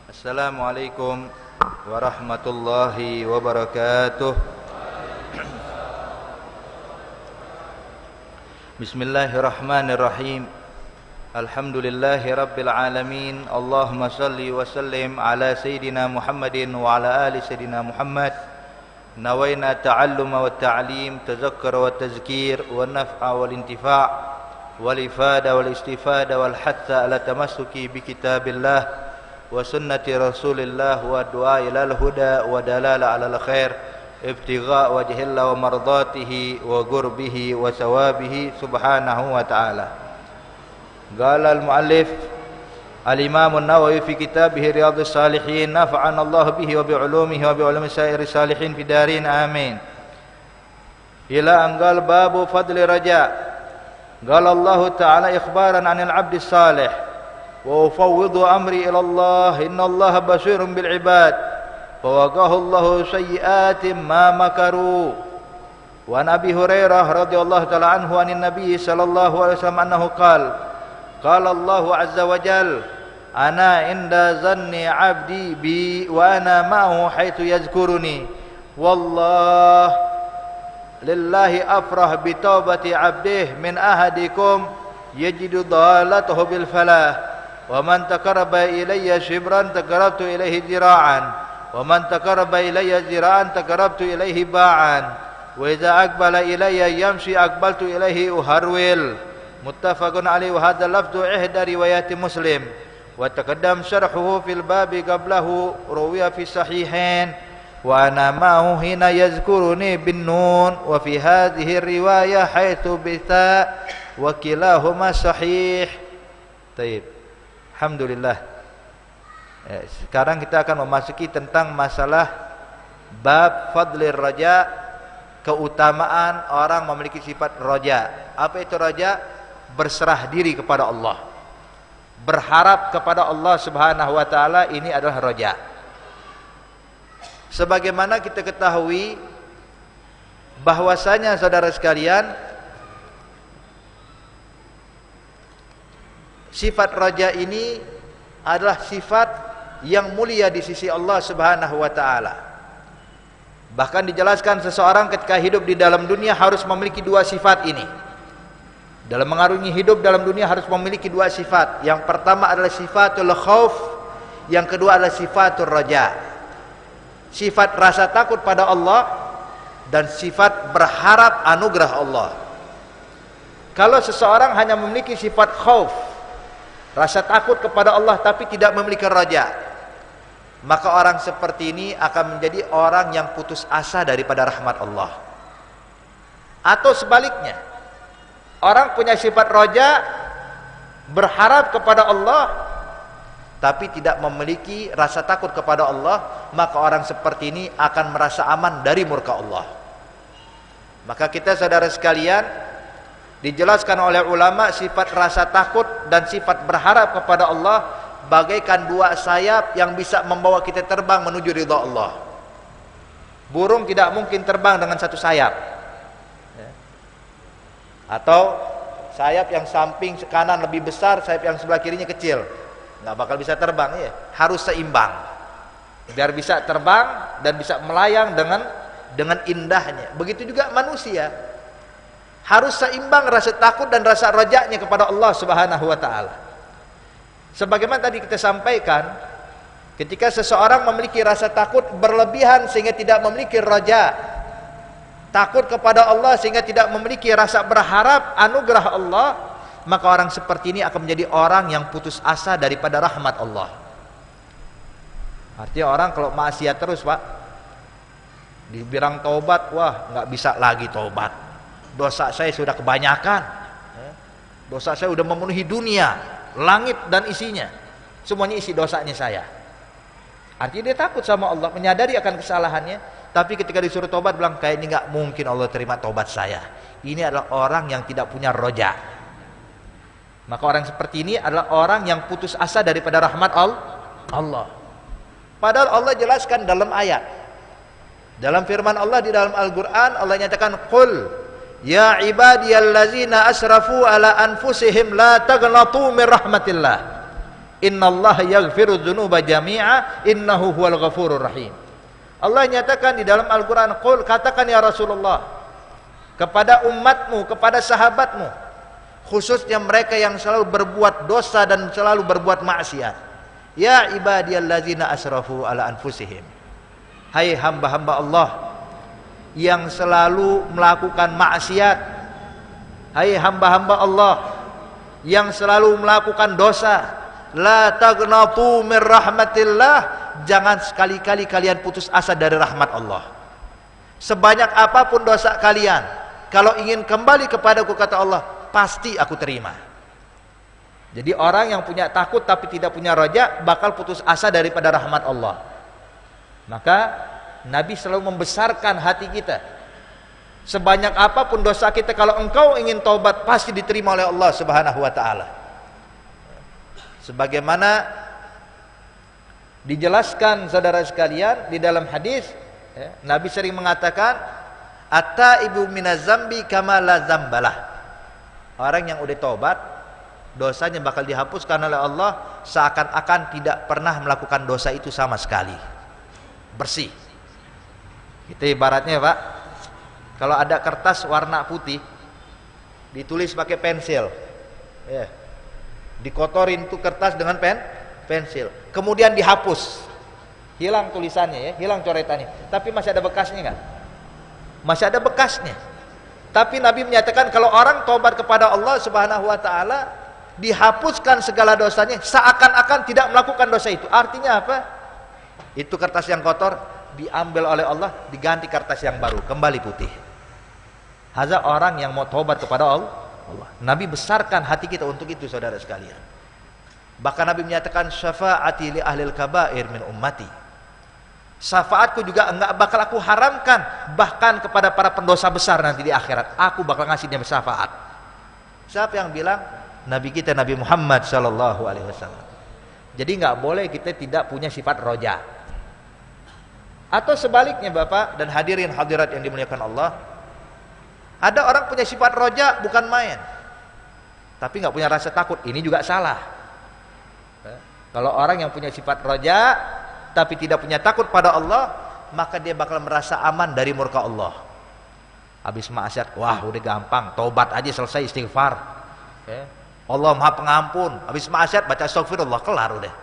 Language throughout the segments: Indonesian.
Assalamualaikum warahmatullahi wabarakatuh. Bismillahirrahmanirrahim. Alhamdulillahi rabbil alamin. Allahumma salli wa sallim ala Sayyidina Muhammadin wa ala ali Sayyidina Muhammad. Nawaina ta'alluma wa ta'lim, tazakkura wa tazkir, wa naf'a wal intifa' wal ifada wal istifada wal hatta ala tamassuki bi kitabillah wa sunnati rasulillah wa du'a ilal huda wa dalala alal khair ibtigha wajhillah wa mardatihi wa gurbihi wa sawabihi subhanahu wa ta'ala. Qala al-muallif al-imam an-Nawawi fi kitabih Riyadhus Shalihin, nafa'ana Allah bihi wa bi ulumihi wa bi ulumi sairi salihin fi darin amin. Ila angal babu fadli raja. Qala Allah ta'ala ikhbaran 'anil 'abdi salih wa ufawwidu amri ila Allah innallaha basirun bil ibad fawaqahu Allahu sayyi'ati ma makaru. Wa Nabi Hurairah radhiyallahu ta'ala anhu anin Nabi sallallahu alaihi wasallam annahu qala Allahu azza wa jalla ana inda zanni 'abdi bi wa ana ma'ahu haitsu yazkuruni wallah lillahi afrah bi taubati 'abdihi min ahadikum yajidu dhalatahu bil falah. Wa man taqarraba ilayya shibran taqarrabtu ilayhi zira'an wa man taqarraba ilayya zira'an taqarrabtu ilayhi ba'an wa idza aqbala ilayya yamshi aqbaltu ilayhi uharwil. Muttafaqun alaihi wa hadha lafdhu ihda riwayat Muslim wa taqaddam syarhuhu fil babi qablahu ruwiya fi sahihain wa ana ma'ahu hina yazkuruni bin nun wa fi hadhihi riwayah haitsu bitha wa kilahuma sahih. Taib. Alhamdulillah. Sekarang kita akan memasuki tentang masalah bab fadlir raja, keutamaan orang memiliki sifat raja. Apa itu raja? Berserah diri kepada Allah, berharap kepada Allah Subhanahu wa taala, ini adalah raja. Sebagaimana kita ketahui bahwasanya saudara sekalian, sifat raja ini adalah sifat yang mulia di sisi Allah Subhanahu wa taala. Bahkan dijelaskan seseorang ketika hidup di dalam dunia harus memiliki dua sifat ini. Dalam mengarungi hidup dalam dunia harus memiliki dua sifat. Yang pertama adalah sifatul khauf, yang kedua adalah sifatul raja. Sifat rasa takut pada Allah dan sifat berharap anugerah Allah. Kalau seseorang hanya memiliki sifat khauf, rasa takut kepada Allah tapi tidak memiliki raja, maka orang seperti ini akan menjadi orang yang putus asa daripada rahmat Allah. Atau sebaliknya, orang punya sifat raja, berharap kepada Allah tapi tidak memiliki rasa takut kepada Allah, maka orang seperti ini akan merasa aman dari murka Allah. Maka kita saudara sekalian, dijelaskan oleh ulama sifat rasa takut dan sifat berharap kepada Allah bagaikan dua sayap yang bisa membawa kita terbang menuju ridha Allah. Burung tidak mungkin terbang dengan satu sayap, atau sayap yang samping kanan lebih besar, sayap yang sebelah kirinya kecil, nggak bakal bisa terbang. Harus seimbang biar bisa terbang dan bisa melayang dengan indahnya. Begitu juga manusia, harus seimbang rasa takut dan rasa rajanya kepada Allah Subhanahu wa taala. Sebagaimana tadi kita sampaikan, ketika seseorang memiliki rasa takut berlebihan sehingga tidak memiliki raja, takut kepada Allah sehingga tidak memiliki rasa berharap anugerah Allah, maka orang seperti ini akan menjadi orang yang putus asa daripada rahmat Allah. Artinya orang kalau maksiat terus, Pak, dibilang taubat, wah nggak bisa lagi taubat. Dosa saya sudah kebanyakan, dosa saya sudah memenuhi dunia, langit dan isinya, semuanya isi dosanya saya. Artinya dia takut sama Allah, menyadari akan kesalahannya, tapi ketika disuruh tobat bilang, kayak ini nggak mungkin Allah terima tobat saya. Ini adalah orang yang tidak punya roja. Maka orang seperti ini adalah orang yang putus asa daripada rahmat Allah. Padahal Allah jelaskan dalam ayat, dalam firman Allah di dalam Al-Quran, Allah nyatakan, qul ya ibadiyallazina asrafu ala anfusihim la taghnatu min rahmatillah Innallaha yaghfiru dzunuba jami'a innahu huwal ghafurur rahim. Allah nyatakan di dalam Al-Qur'an, qul, katakan ya Rasulullah kepada umatmu, kepada sahabatmu, khususnya mereka yang selalu berbuat dosa dan selalu berbuat maksiat. Ya ibadiyallazina asrafu ala anfusihim. Hai hamba-hamba Allah yang selalu melakukan maksiat. Hai hamba-hamba Allah yang selalu melakukan dosa. La taghnatu min rahmatillah. Jangan sekali-kali kalian putus asa dari rahmat Allah. Sebanyak apapun dosa kalian, kalau ingin kembali kepadaku, kata Allah, pasti aku terima. Jadi orang yang punya takut tapi tidak punya raja bakal putus asa daripada rahmat Allah. Maka Nabi selalu membesarkan hati kita. Sebanyak apapun dosa kita, kalau engkau ingin taubat, pasti diterima oleh Allah Subhanahu wa taala. Sebagaimana dijelaskan saudara sekalian di dalam hadis, Nabi sering mengatakan, at-taibu minaz zambi kama la zambalah. Orang yang udah taubat, dosanya bakal dihapuskan oleh Allah seakan-akan tidak pernah melakukan dosa itu sama sekali. Bersih. Itu ibaratnya, Pak, kalau ada kertas warna putih ditulis pakai pensil, dikotorin tuh kertas dengan pensil, kemudian dihapus, hilang tulisannya, hilang coretannya, tapi masih ada bekasnya nggak? Masih ada bekasnya. Tapi Nabi menyatakan kalau orang tobat kepada Allah Subhanahu wa taala, dihapuskan segala dosanya seakan-akan tidak melakukan dosa itu. Artinya apa? Itu kertas yang kotor diambil oleh Allah, diganti kertas yang baru, kembali putih. Haza orang yang mau tobat kepada Allah. Nabi besarkan hati kita untuk itu, saudara sekalian. Bahkan Nabi menyatakan, syafaati li ahlil kabair min ummati. Syafaatku juga enggak bakal aku haramkan bahkan kepada para pendosa besar nanti di akhirat. Aku bakal ngasih dia syafaat. Siapa yang bilang? Nabi kita, Nabi Muhammad sallallahu alaihi wasallam. Jadi enggak boleh kita tidak punya sifat roja. Atau sebaliknya, Bapak dan hadirin hadirat yang dimuliakan Allah, ada orang punya sifat roja bukan main, tapi nggak punya rasa takut. Ini juga salah. Kalau orang yang punya sifat roja tapi tidak punya takut pada Allah, maka dia bakal merasa aman dari murka Allah. Habis maksiat, wah udah gampang, tobat aja selesai, istighfar. Allah Maha Pengampun. Habis maksiat baca astagfirullah, kelar udah.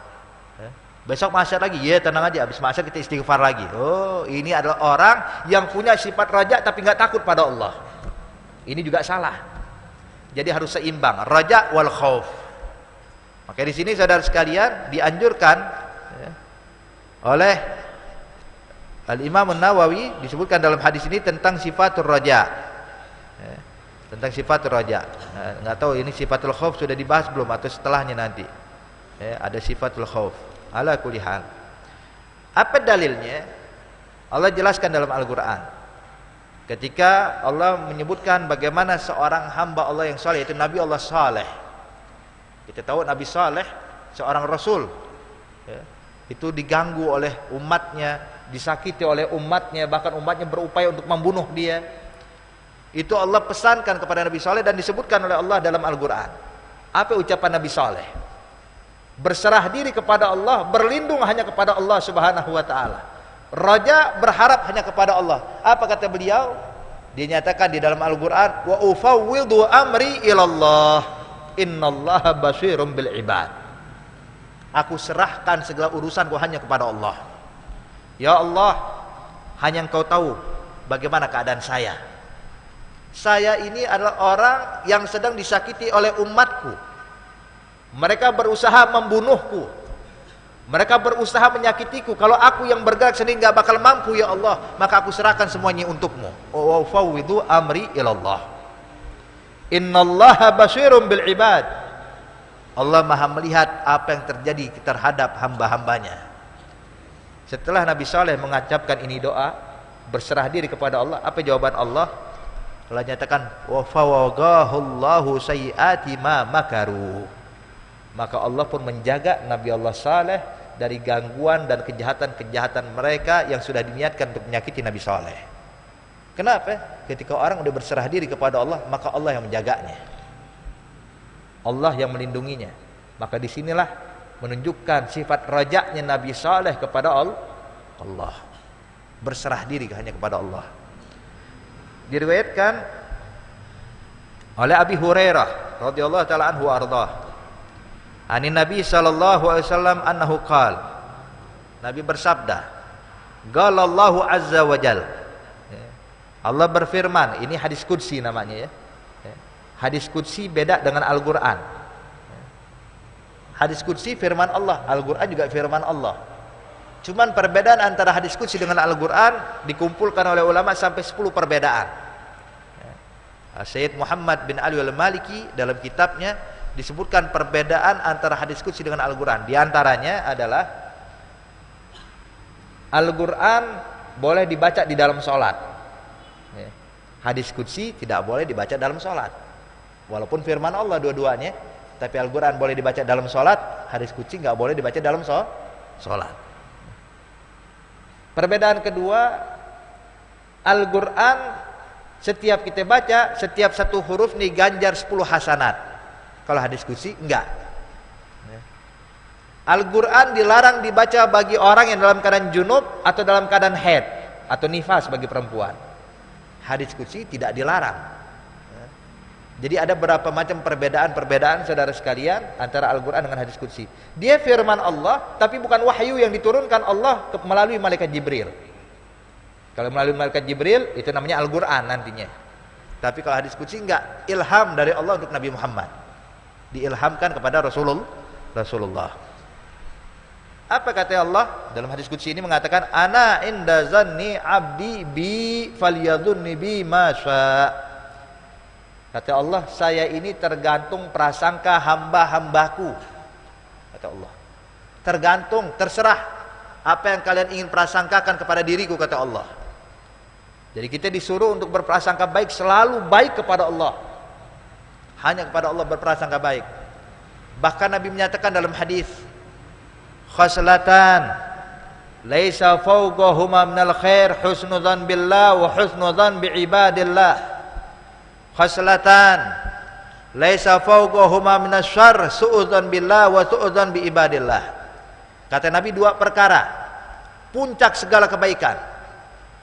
Besok maksiat lagi, ya tenang aja, habis maksiat kita istighfar lagi. Oh, ini adalah orang yang punya sifat roja tapi nggak takut pada Allah. Ini juga salah. Jadi harus seimbang, raja wal khauf. Maka di sini saudara sekalian dianjurkan oleh Al-Imam An-Nawawi, disebutkan dalam hadis ini tentang sifatul raja. Tentang sifatul raja. Enggak tahu ini sifatul khauf sudah dibahas belum atau setelahnya nanti. Ada sifatul khauf. Ala kulli hal. Apa dalilnya? Allah jelaskan dalam Al-Qur'an. Ketika Allah menyebutkan bagaimana seorang hamba Allah yang saleh, itu Nabi Allah Saleh. Kita tahu Nabi Saleh seorang Rasul, itu diganggu oleh umatnya, disakiti oleh umatnya, bahkan umatnya berupaya untuk membunuh dia. Itu Allah pesankan kepada Nabi Saleh dan disebutkan oleh Allah dalam Al-Quran. Apa ucapan Nabi Saleh? Berserah diri kepada Allah, berlindung hanya kepada Allah Subhanahu wa taala. Raja berharap hanya kepada Allah. Apa kata beliau? Dia nyatakan di dalam Al-Qur'an, wa ufawwidu amri ilallah innallaha basyirum bil ibad. Aku serahkan segala urusanku hanya kepada Allah. Ya Allah, hanya Engkau tahu bagaimana keadaan saya. Saya ini adalah orang yang sedang disakiti oleh umatku. Mereka berusaha membunuhku. Mereka berusaha menyakitiku. Kalau aku yang bergerak sendiri nggak bakal mampu, ya Allah, maka aku serahkan semuanya untukmu. Wa fawwidu amri ilallah. Innallaha basyirum bil ibad. Allah Maha melihat apa yang terjadi terhadap hamba-hambanya. Setelah Nabi Saleh mengucapkan ini doa, berserah diri kepada Allah, apa jawaban Allah? Allah nyatakan, wa fawagahullahu sayyiati ma makaru. Maka Allah pun menjaga Nabi Allah Saleh dari gangguan dan kejahatan-kejahatan mereka yang sudah diniatkan untuk menyakiti Nabi Saleh. Kenapa? Ketika orang sudah berserah diri kepada Allah, maka Allah yang menjaganya, Allah yang melindunginya. Maka disinilah menunjukkan sifat rajaknya Nabi Saleh kepada Allah. Berserah diri hanya kepada Allah. Diriwayatkan oleh Abi Hurairah radhiyallahu taala anhu ardah. Ani Nabi sallallahu alaihi wasallam annahu qala. Nabi bersabda, qalallahu azza wa jal. Allah berfirman, ini hadis qudsi namanya ya. Hadis qudsi beda dengan Al-Qur'an. Hadis qudsi firman Allah, Al-Qur'an juga firman Allah. Cuman perbedaan antara hadis qudsi dengan Al-Qur'an dikumpulkan oleh ulama sampai 10 perbedaan. Sayyid Muhammad bin Ali al-Maliki dalam kitabnya disebutkan perbedaan antara hadis qudsi dengan Al-Qur'an. Di antaranya adalah Al-Qur'an boleh dibaca di dalam sholat. Hadis qudsi tidak boleh dibaca dalam sholat. Walaupun firman Allah dua-duanya, tapi Al-Qur'an boleh dibaca dalam sholat, hadis qudsi nggak boleh dibaca dalam sholat. Perbedaan kedua, Al-Qur'an setiap kita baca, setiap satu huruf nih ganjar 10 hasanat. Kalau hadis qudsi enggak. Al-Qur'an dilarang dibaca bagi orang yang dalam keadaan junub atau dalam keadaan haid atau nifas bagi perempuan. Hadis qudsi tidak dilarang. Jadi ada beberapa macam perbedaan saudara sekalian antara Al-Qur'an dengan hadis qudsi. Dia firman Allah, tapi bukan wahyu yang diturunkan Allah melalui malaikat Jibril. Kalau melalui malaikat Jibril itu namanya Al-Qur'an nantinya. Tapi kalau hadis qudsi enggak, ilham dari Allah untuk Nabi Muhammad. Diilhamkan kepada Rasulullah. Apa kata Allah dalam hadis qudsi ini mengatakan, ana inda zanni abdi bi falyadhunni bi ma syaa. Kata Allah, saya ini tergantung prasangka hamba-hambaku. Kata Allah, tergantung, terserah apa yang kalian ingin prasangkakan kepada diriku, kata Allah. Jadi kita disuruh untuk berprasangka baik, selalu baik kepada Allah. Hanya kepada Allah berprasangka baik. Bahkan Nabi menyatakan dalam hadis, khaslatan laisa fawqahuma minal khair husnu dzan billah wa husnu dzan bi ibadillah. Khaslatan laisa fawqahuma minas syarr su'udzan billah wa su'udzan bi ibadillah. Kata Nabi, 2 perkara puncak segala kebaikan.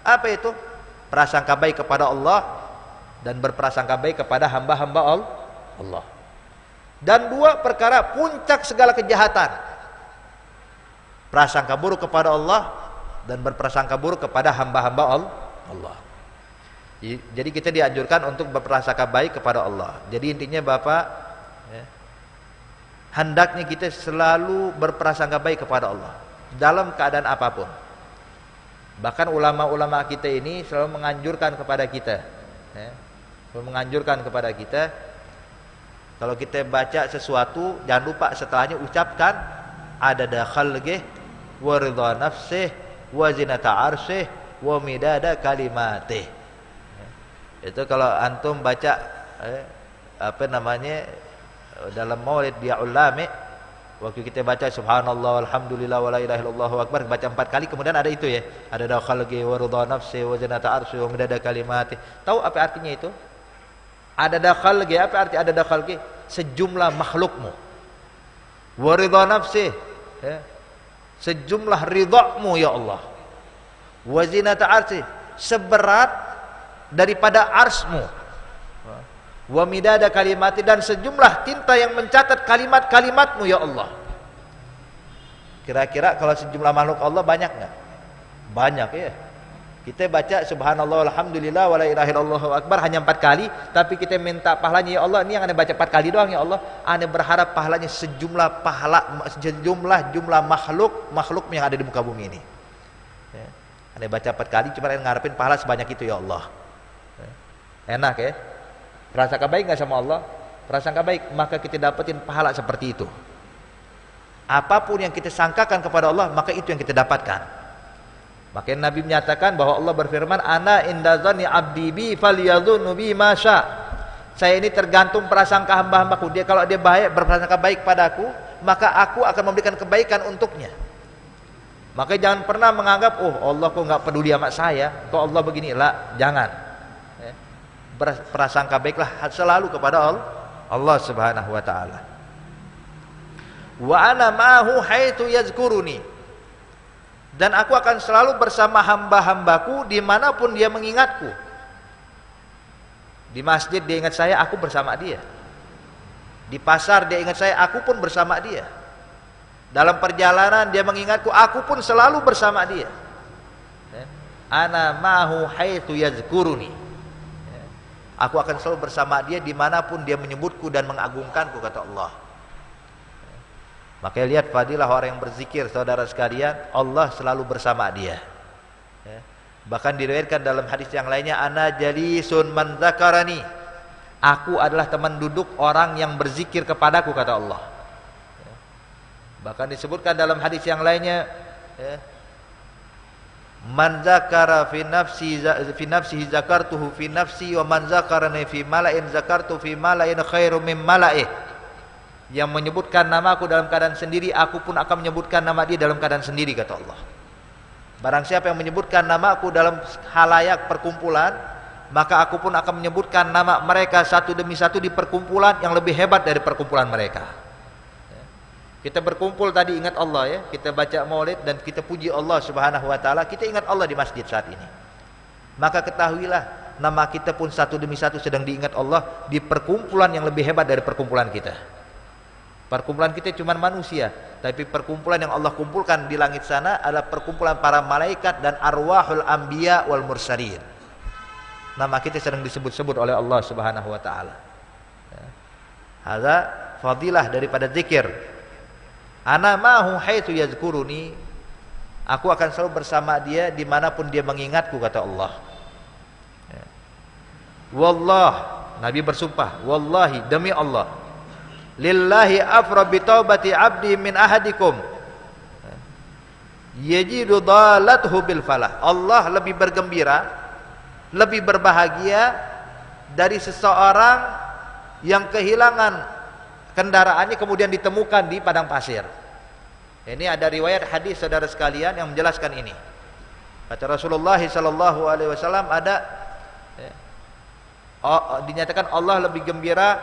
Apa itu? Prasangka baik kepada Allah dan berprasangka baik kepada hamba-hamba Allah. Dan 2 perkara puncak segala kejahatan. Prasangka buruk kepada Allah dan berprasangka buruk kepada hamba-hamba Allah. Jadi kita dianjurkan untuk berprasangka baik kepada Allah. Jadi intinya Bapak, hendaknya kita selalu berprasangka baik kepada Allah dalam keadaan apapun. Bahkan ulama-ulama kita ini selalu menganjurkan kepada kita, kalau kita baca sesuatu, jangan lupa setelahnya ucapkan adada khalqih wa ridha nafsih wa zinata arsyih wa midada kalimatih. Itu kalau antum baca dalam Maulid Bia'ul Lami, waktu kita baca subhanallah walhamdulillah wala ilaha illallah akbar, baca 4 kali, kemudian ada itu ya, ada khalqi wa ridha nafsi wa zinata arsy wa midada kalimati. Tahu apa artinya itu? Ada khalqi, apa arti ada khalqi? Sejumlah makhlukmu. Wa ridha nafsi, sejumlah ridhamu ya Allah. Wa zinata arsy, seberat daripada arsmu. Wa midada kalimati, dan sejumlah tinta yang mencatat kalimat-kalimatmu ya Allah. Kira-kira kalau sejumlah makhluk Allah banyak enggak? Banyak ya. Kita baca subhanallah alhamdulillah wala ilaha illallah akbar hanya 4 kali, tapi kita minta pahalanya, ya Allah, ini yang Anda baca 4 kali doang ya Allah, Anda berharap pahalanya sejumlah jumlah makhluk yang ada di muka bumi ini. Anda baca 4 kali, cuma Anda ngarepin pahala sebanyak itu ya Allah. Enak ya. Prasangka baik nggak sama Allah? Prasangka baik, maka kita dapetin pahala seperti itu. Apapun yang kita sangkakan kepada Allah, maka itu yang kita dapatkan. Maka Nabi menyatakan bahwa Allah berfirman, ana inda dzanni abdi bi falyadhunnu bi ma syaa. Saya ini tergantung prasangka hamba-hambaku. Dia kalau dia baik, berprasangka baik padaku, maka aku akan memberikan kebaikan untuknya. Maka jangan pernah menganggap, oh Allah kok nggak peduli sama saya, kok Allah begini. Lah, jangan. Berprasangka baiklah selalu kepada Allah Subhanahu wa taala. Wa ana ma'ahu haitsu yazkuruni. Dan aku akan selalu bersama hamba-hambaku dimanapun dia mengingatku. Di masjid dia ingat saya, aku bersama dia. Di pasar dia ingat saya, aku pun bersama dia. Dalam perjalanan dia mengingatku, aku pun selalu bersama dia. Ana ma'ahu haitsu yazkuruni. Aku akan selalu bersama dia dimanapun dia menyebutku dan mengagungkanku, kata Allah. Makanya lihat fadilah orang yang berzikir, saudara sekalian, Allah selalu bersama dia. Bahkan diriwayatkan dalam hadis yang lainnya, ana jalisun man dzakarani. Aku adalah teman duduk orang yang berzikir kepadaku, kata Allah. Bahkan disebutkan dalam hadis yang lainnya, man dzakara fi nafsihi zakartuhu fi nafsi wa man dzakarani fi mala'in zakartu fi mala'in khairum min mala'ih. Yang menyebutkan namaku dalam keadaan sendiri, aku pun akan menyebutkan nama dia dalam keadaan sendiri, kata Allah. Barang siapa yang menyebutkan namaku dalam halayak perkumpulan, maka aku pun akan menyebutkan nama mereka satu demi satu di perkumpulan yang lebih hebat dari perkumpulan mereka. Kita berkumpul tadi ingat Allah, ya, kita baca maulid dan kita puji Allah Subhanahu wa taala, kita ingat Allah di masjid saat ini. Maka ketahuilah nama kita pun satu demi satu sedang diingat Allah di perkumpulan yang lebih hebat dari perkumpulan kita. Perkumpulan kita cuma manusia, tapi perkumpulan yang Allah kumpulkan di langit sana adalah perkumpulan para malaikat dan arwahul anbiya wal mursalin. Nama kita sedang disebut-sebut oleh Allah Subhanahu wa taala. Hadza fadilah daripada zikir. Ana ma'ahu haitsu yazkuruni. Aku akan selalu bersama dia dimanapun dia mengingatku, kata Allah. Wallah, Nabi bersumpah, wallahi, demi Allah, lillahi afra bi taubati abdi min ahadikum yajidu dalathu bil falah. Allah lebih bergembira, lebih berbahagia dari seseorang yang kehilangan kendaraannya kemudian ditemukan di padang pasir. Ini ada riwayat hadis, saudara sekalian, yang menjelaskan ini. Kata Rasulullah sallallahu alaihi wasallam, dinyatakan Allah lebih gembira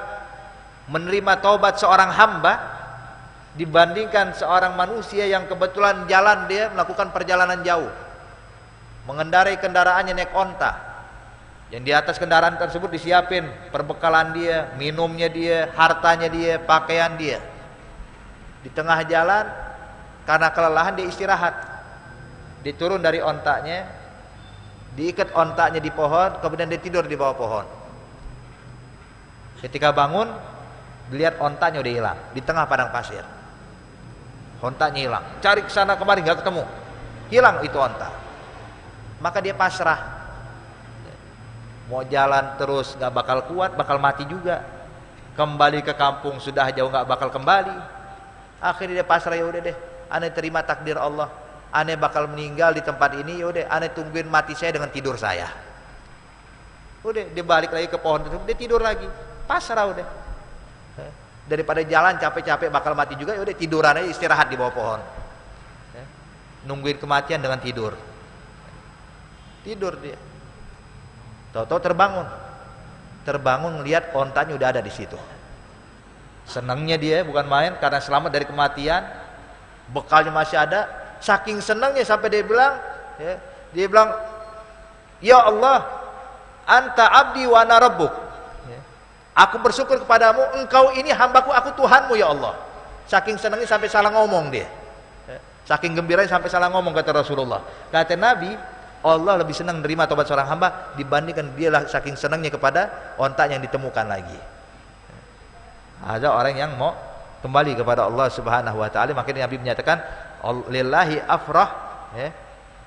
menerima taubat seorang hamba dibandingkan seorang manusia yang kebetulan jalan, dia melakukan perjalanan jauh, mengendarai kendaraannya naik onta, yang di atas kendaraan tersebut disiapin perbekalan dia, minumnya dia, hartanya dia, pakaian dia. Di tengah jalan karena kelelahan dia istirahat, dia turun dari ontanya, diikat ontanya di pohon, kemudian dia tidur di bawah pohon. Ketika bangun, dilihat ontanya udah hilang di tengah padang pasir. Ontanya hilang, cari ke sana kemari nggak ketemu, hilang itu onta. Maka dia pasrah, mau jalan terus nggak bakal kuat, bakal mati juga. Kembali ke kampung sudah jauh nggak bakal kembali. Akhirnya dia pasrah, ya udah deh, ane terima takdir Allah, ane bakal meninggal di tempat ini, ya udah ane tungguin mati saya dengan tidur saya. Udah dia balik lagi ke pohon tersebut, dia tidur lagi, pasrah udah. Daripada jalan capek-capek bakal mati juga, ya udah tiduran aja, istirahat di bawah pohon. Nungguin kematian dengan tidur. Tidur dia. Tahu-tahu terbangun melihat ontanya udah ada di situ. Senangnya dia bukan main, karena selamat dari kematian, bekalnya masih ada. Saking senangnya sampai dia bilang, ya Allah, anta abdi wa ana rabbuk. Aku bersyukur kepadamu, engkau ini hambaku, aku Tuhanmu, ya Allah. Saking senangnya sampai salah ngomong dia. Saking gembiranya sampai salah ngomong, kata Rasulullah. Kata Nabi, Allah lebih senang menerima tobat seorang hamba dibandingkan dia saking senangnya kepada onta yang ditemukan lagi. Ada orang yang mau kembali kepada Allah Subhanahu wa taala, makanya Nabi menyatakan lillahi afrah,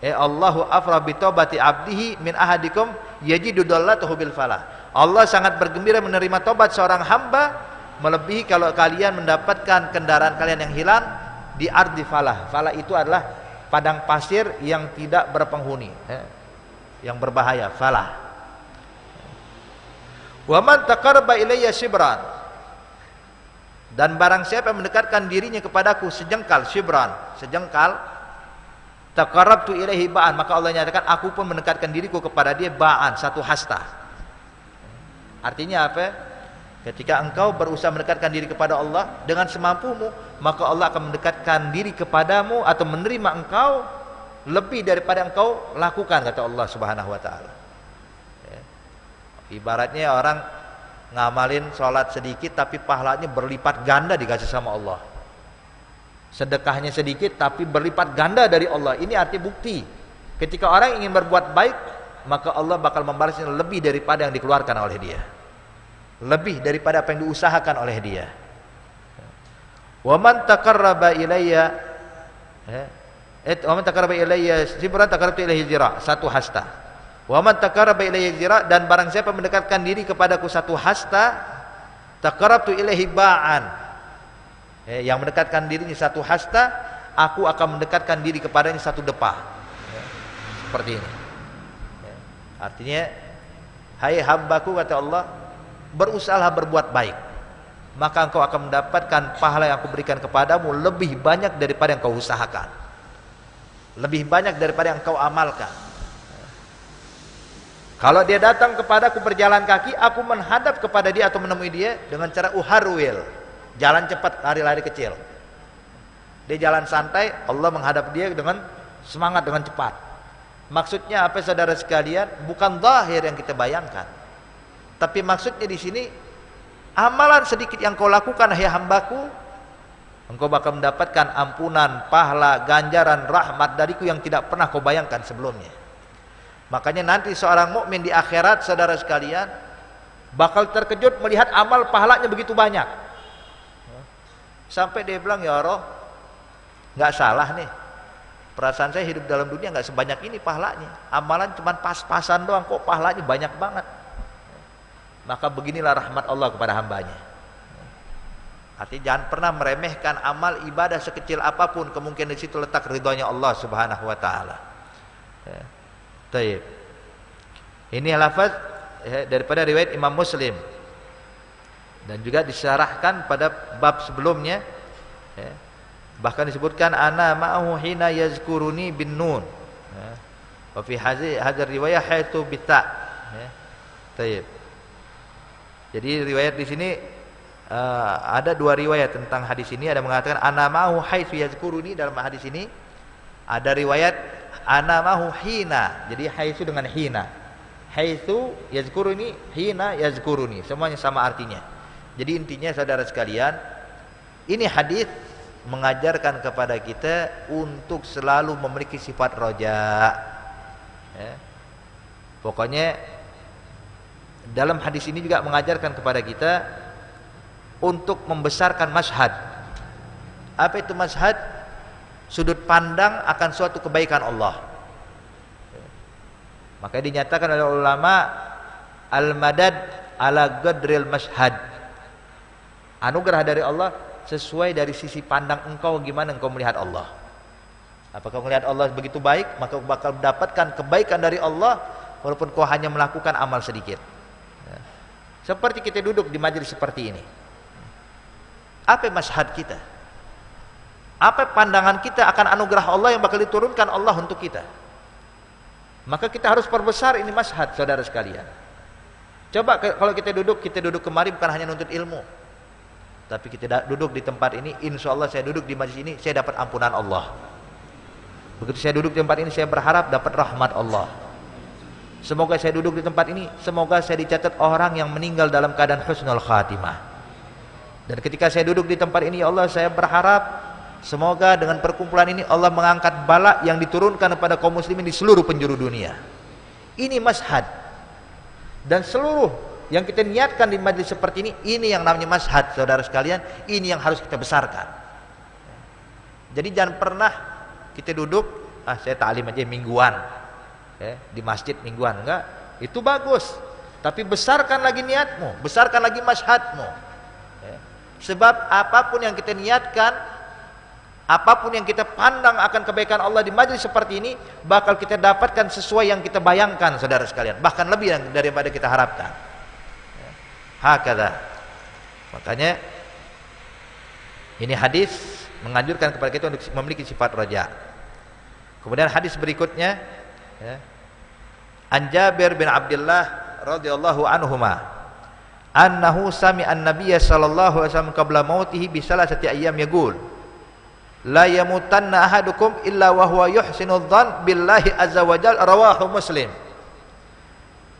Allahu afrah bi taubati abdihi min ahadikum yajidu dallatahu bil falah. Allah sangat bergembira menerima tobat seorang hamba melebihi kalau kalian mendapatkan kendaraan kalian yang hilang di ardi falah. Falah itu adalah padang pasir yang tidak berpenghuni, yang berbahaya, falah. Wa man taqarraba ilayya shibran, dan barang siapa yang mendekatkan dirinya kepadaku sejengkal, shibran, sejengkal, taqarrabtu ilaihi ba'an, maka Allah nyatakan aku pun mendekatkan diriku kepada dia ba'an, satu hasta. Artinya apa? Ketika engkau berusaha mendekatkan diri kepada Allah dengan semampumu, maka Allah akan mendekatkan diri kepadamu atau menerima engkau lebih daripada engkau lakukan, kata Allah Subhanahu wa taala. Ya. Ibaratnya orang ngamalin sholat sedikit tapi pahalanya berlipat ganda dikasih sama Allah. Sedekahnya sedikit tapi berlipat ganda dari Allah. Ini arti bukti ketika orang ingin berbuat baik, maka Allah bakal membalasnya lebih daripada yang dikeluarkan oleh dia, lebih daripada apa yang diusahakan oleh dia. Wa man taqarraba ilayya wa man taqarraba ilayya shibran taqarrabtu ilaihi zira', satu hasta. Wa man taqarraba ilayya zira', dan barang siapa mendekatkan diri kepadaku satu hasta, taqarrabtu ilaihi ba'an, yang mendekatkan dirinya satu hasta, aku akan mendekatkan diri kepadanya satu depah. Seperti ini. Artinya, hai hambaku, kata Allah, berusahalah berbuat baik, maka engkau akan mendapatkan pahala yang aku berikan kepadamu lebih banyak daripada yang kau usahakan, lebih banyak daripada yang kau amalkan. Kalau dia datang kepadaku berjalan kaki, aku menghadap kepada dia atau menemui dia dengan cara uharwil, jalan cepat, lari-lari kecil. Dia jalan santai, Allah menghadap dia dengan semangat, dengan cepat. Maksudnya apa, saudara sekalian? Bukan zahir yang kita bayangkan, tapi maksudnya di sini, amalan sedikit yang kau lakukan, hai hambaku, engkau bakal mendapatkan ampunan, pahala, ganjaran, rahmat dariku yang tidak pernah kau bayangkan sebelumnya. Makanya nanti seorang mukmin di akhirat, saudara sekalian, bakal terkejut melihat amal pahalanya begitu banyak. Sampai dia bilang, ya Allah, nggak salah nih, perasaan saya hidup dalam dunia nggak sebanyak ini pahalanya, amalan cuma pas-pasan doang, kok pahalanya banyak banget. Maka beginilah rahmat Allah kepada hambanya. Artinya jangan pernah meremehkan amal ibadah sekecil apapun, kemungkinan di situ letak ridhonya Allah Subhanahu wa taala. Baik. Ini lafaz daripada riwayat Imam Muslim, dan juga disyarahkan pada bab sebelumnya. Bahkan disebutkan ana ma'ahu hina yazkuruni bin nun. Wa fi hadhihi riwayah haitsu bita. Baik. Jadi riwayat di sini ada dua riwayat tentang hadis ini. Ada mengatakan ana ma'ahu haitsu yazkuruni dalam hadis ini. Ada riwayat ana ma'ahu hina. Jadi haitsu dengan hina. Haitsu yazkuruni, hina yazkuruni. Semuanya sama artinya. Jadi intinya saudara sekalian, ini hadis mengajarkan kepada kita untuk selalu memiliki sifat roja. Pokoknya dalam hadis ini juga mengajarkan kepada kita untuk membesarkan masyhad. Apa itu masyhad? Sudut pandang akan suatu kebaikan Allah. Maka dinyatakan oleh ulama, al-madad ala qadril masyhad. Anugerah dari Allah sesuai dari sisi pandang engkau, gimana engkau melihat Allah. Apakah kau melihat Allah begitu baik, maka kau bakal mendapatkan kebaikan dari Allah walaupun kau hanya melakukan amal sedikit. Seperti kita duduk di majelis seperti ini, apa masyhad kita? Apa pandangan kita akan anugerah Allah yang bakal diturunkan Allah untuk kita? Maka kita harus perbesar ini masyhad, saudara sekalian. Coba kalau kita duduk kemari bukan hanya nuntut ilmu, tapi kita duduk di tempat ini, insya Allah saya duduk di majlis ini, saya dapat ampunan Allah. Begitu saya duduk di tempat ini, saya berharap dapat rahmat Allah. Semoga saya duduk di tempat ini, semoga saya dicatat orang yang meninggal dalam keadaan husnul khatimah. Dan ketika saya duduk di tempat ini, ya Allah, saya berharap semoga dengan perkumpulan ini Allah mengangkat bala yang diturunkan kepada kaum muslimin di seluruh penjuru dunia. Ini masyhad. Dan seluruh yang kita niatkan di majlis seperti ini yang namanya masyhad, saudara sekalian. Ini yang harus kita besarkan. Jadi jangan pernah kita duduk, saya ta'lim aja mingguan, di masjid mingguan, enggak, itu bagus, tapi besarkan lagi niatmu, besarkan lagi masyhadmu. Sebab apapun yang kita niatkan, apapun yang kita pandang akan kebaikan Allah di majlis seperti ini, bakal kita dapatkan sesuai yang kita bayangkan, saudara sekalian, bahkan lebih daripada kita harapkan. Hakada. Makanya ini hadis menganjurkan kepada kita untuk memiliki sifat raja. Kemudian hadis berikutnya, An Jabir bin Abdullah radhiyallahu anhuma, annahu sami'a an-nabiyya sallallahu alaihi wasallam qabla mautihi bi salasati ayyam yaqul la yamutanna ahadukum illa wa huwa yuhsinu dzan billahi azza wa jalla, rawahu Muslim.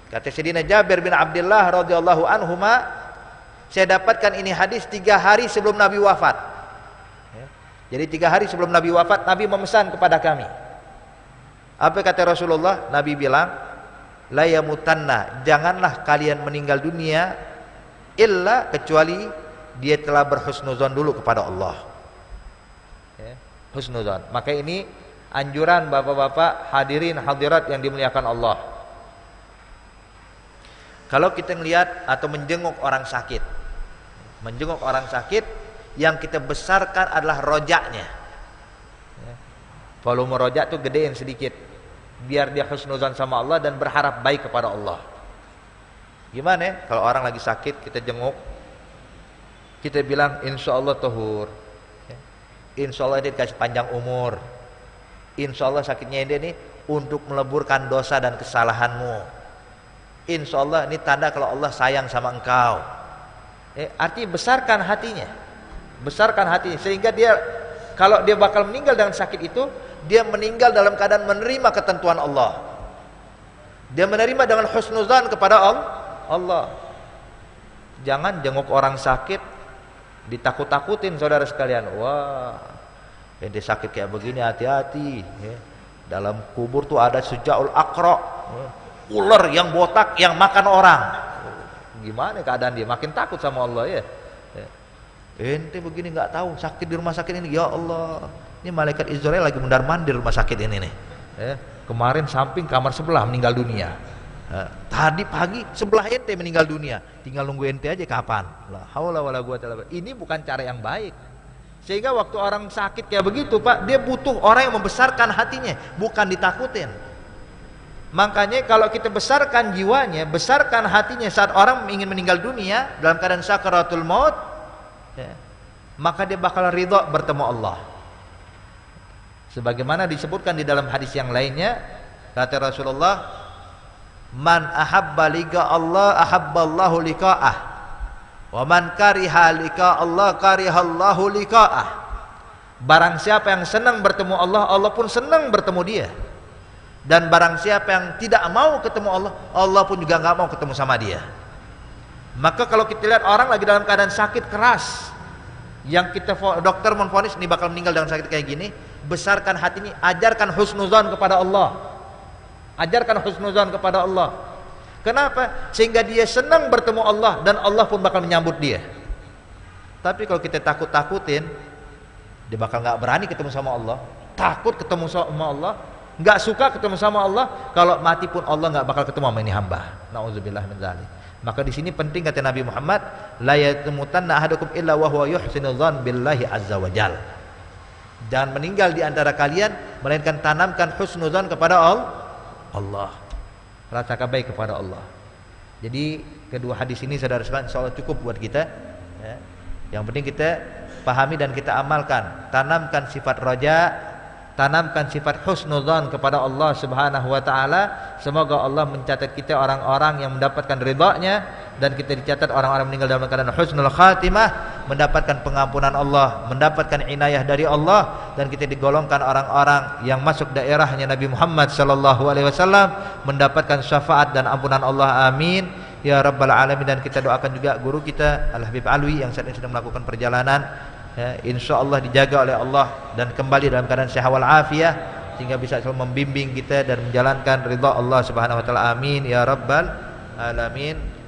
Kata Sayyidina Jabir bin Abdullah radhiyallahu anhuma, saya dapatkan ini hadis 3 hari sebelum Nabi wafat. Jadi 3 hari sebelum Nabi wafat, Nabi memesan kepada kami. Apa kata Rasulullah? Nabi bilang, la yamutanna, janganlah kalian meninggal dunia illa kecuali dia telah berhusnuzon dulu kepada Allah. Husnuzon. Maka ini anjuran bapak-bapak, hadirin hadirat yang dimuliakan Allah. Kalau kita melihat atau menjenguk orang sakit, yang kita besarkan adalah rojaknya. Volume rojak tuh gedein sedikit, biar dia husnuzon sama Allah dan berharap baik kepada Allah. Gimana ya? Kalau orang lagi sakit kita jenguk, kita bilang insya Allah tuhur, insya Allah dia dikasih panjang umur, insya Allah sakitnya ini untuk meleburkan dosa dan kesalahanmu, insya Allah ini tanda kalau Allah sayang sama engkau. Artinya besarkan hatinya, sehingga dia kalau dia bakal meninggal dengan sakit itu, dia meninggal dalam keadaan menerima ketentuan Allah, dia menerima dengan husnuzan kepada Allah. Jangan jenguk orang sakit ditakut-takutin saudara sekalian. Wah, ente sakit kayak begini hati-hati ya. Dalam kubur tuh ada sujaul aqra, ular yang botak yang makan orang. Gimana keadaan dia? Makin takut sama Allah ya. Ente begini nggak tahu sakit di rumah sakit ini, ya Allah, ini malaikat Israel lagi mundar-mandir rumah sakit ini nih. Kemarin samping kamar sebelah meninggal dunia. Tadi pagi sebelah ente meninggal dunia, tinggal nunggu ente aja kapan. La haula wala quwata illa billah. Ini bukan cara yang baik. Sehingga waktu orang sakit kayak begitu Pak, dia butuh orang yang membesarkan hatinya, bukan ditakutin. Makanya kalau kita besarkan jiwanya, besarkan hatinya saat orang ingin meninggal dunia dalam keadaan sakaratul maut, maka dia bakal ridha bertemu Allah. Sebagaimana disebutkan di dalam hadis yang lainnya, kata Rasulullah, man ahabba liqa Allah ahabballahu liqa'ah, wa man kariha liqa Allah karihallahu liqa'ah. Barang siapa yang senang bertemu Allah, Allah pun senang bertemu dia. Dan barang siapa yang tidak mau ketemu Allah, Allah pun juga nggak mau ketemu sama dia. Maka kalau kita lihat orang lagi dalam keadaan sakit keras, yang kita dokter menvonis ini bakal meninggal dengan sakit kayak gini, besarkan hatinya, ajarkan husnuzan kepada Allah. Ajarkan husnuzan kepada Allah. Kenapa? Sehingga dia senang bertemu Allah dan Allah pun bakal menyambut dia. Tapi kalau kita takut-takutin, dia bakal nggak berani ketemu sama Allah, takut ketemu sama Allah, nggak suka ketemu sama Allah. Kalau mati pun Allah nggak bakal ketemu sama ini hamba. Nauzubillah min dzalik. Maka di sini penting kata Nabi Muhammad, la yamutanna ahadukum illa wa huwa yuhsinu dzan billahi azza wa jal. Jangan meninggal di antara kalian melainkan tanamkan husnuzan kepada Allah, rasakan baik kepada Allah. Jadi kedua hadis ini saudara-saudara insyaallah cukup buat kita ya. Yang penting kita pahami dan kita amalkan. Tanamkan sifat raja, tanamkan sifat husnuzan kepada Allah Subhanahu wa taala. Semoga Allah mencatat kita orang-orang yang mendapatkan ridha-Nya, dan kita dicatat orang-orang meninggal dalam keadaan husnul khatimah, mendapatkan pengampunan Allah, mendapatkan inayah dari Allah, dan kita digolongkan orang-orang yang masuk daerahnya Nabi Muhammad sallallahu alaihi wasallam, mendapatkan syafaat dan ampunan Allah. Amin ya rabbal alamin. Dan kita doakan juga guru kita Al Habib Alwi yang saat ini sedang melakukan perjalanan ya, insyaallah dijaga oleh Allah dan kembali dalam keadaan sehat wal afiah, sehingga bisa selalu membimbing kita dan menjalankan ridha Allah Subhanahu wa taala. Amin ya rabbal alamin.